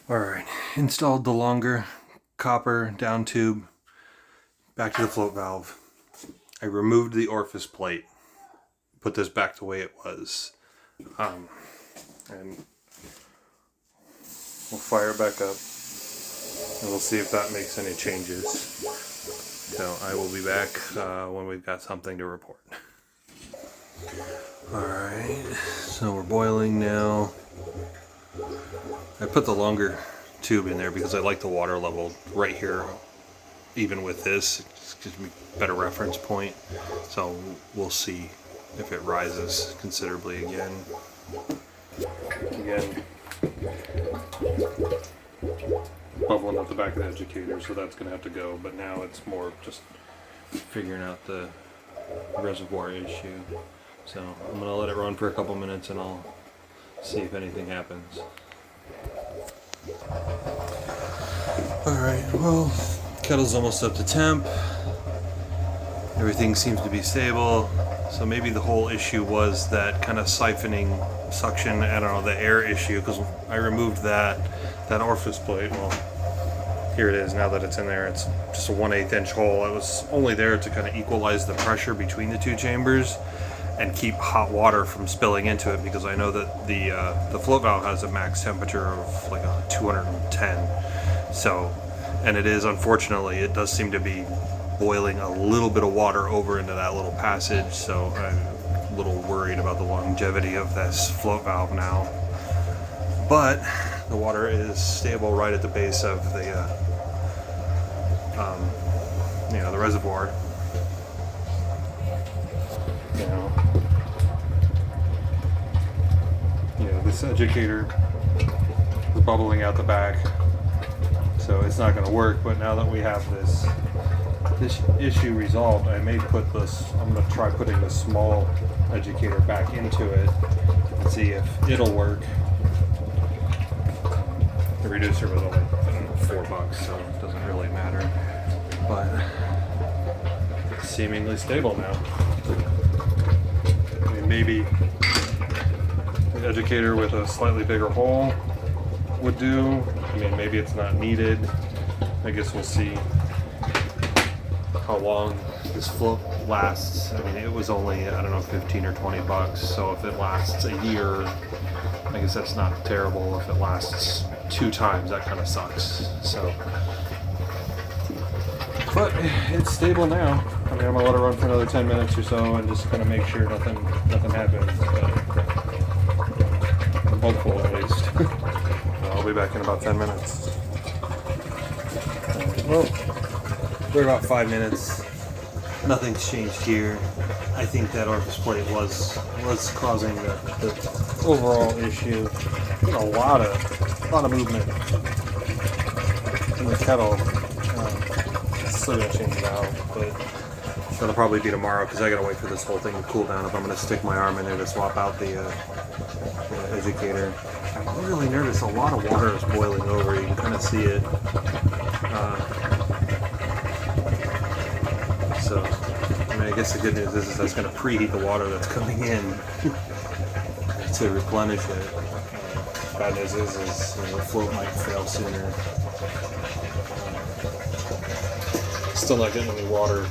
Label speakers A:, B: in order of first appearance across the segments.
A: Alright, installed the longer copper down tube back to the float valve. I removed the orifice plate, put this back the way it was, and we'll fire it back up and we'll see if that makes any changes. So I will be back when we've got something to report. Alright, so we're boiling now. I put the longer tube in there because I like the water level right here. Even with this, it just gives me a better reference point. So we'll see if it rises considerably again. Bubbling at the back of the educator, so that's going to have to go. But now it's more just figuring out the reservoir issue. So I'm going to let it run for a couple minutes and I'll see if anything happens. Alright, well, kettle's almost up to temp. Everything seems to be stable. So maybe the whole issue was that kind of siphoning suction, I don't know, the air issue, because I removed that orifice plate. Well, here it is now that it's in there. It's just a 1/8 inch hole. It was only there to kind of equalize the pressure between the two chambers and keep hot water from spilling into it, because I know that the float valve has a max temperature of like 210. So, and it is, unfortunately, it does seem to be boiling a little bit of water over into that little passage. So I'm a little worried about the longevity of this float valve now. But the water is stable right at the base of the the reservoir. This educator is bubbling out the back, so it's not going to work. But now that we have this issue resolved, I may put this. I'm going to try putting the small educator back into it and see if it'll work. The reducer was only $4, so it doesn't really matter. But it's seemingly stable now. I mean, maybe the educator with a slightly bigger hole would do. I mean, maybe it's not needed. I guess we'll see how long this float lasts. I mean, it was only, I don't know, 15 or 20 bucks. So if it lasts a year, I guess that's not terrible. If it lasts 2 times, that kind of sucks. So, but it's stable now. I mean, I'm gonna let it run for another 10 minutes or so and just kind of make sure nothing happens. But I'm hopeful, at least. So I'll be back in about 10 minutes. Well, we're about 5 minutes. Nothing's changed here. I think that orifice plate was causing the overall issue. There's a lot of movement in the kettle. Still gonna change it out, but that'll probably be tomorrow because I gotta wait for this whole thing to cool down if I'm gonna stick my arm in there to swap out the educator. I'm really nervous. A lot of water is boiling over. You can kind of see it. So, I mean, I guess the good news is that's going to preheat the water that's coming in to replenish it. Bad news is the float might fail sooner. Still not getting any water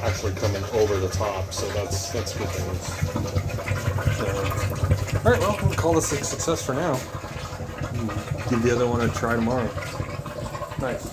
A: actually coming over the top, so that's good news. So, all right, well, we'll call this a success for now. Give the other one a try tomorrow. Nice.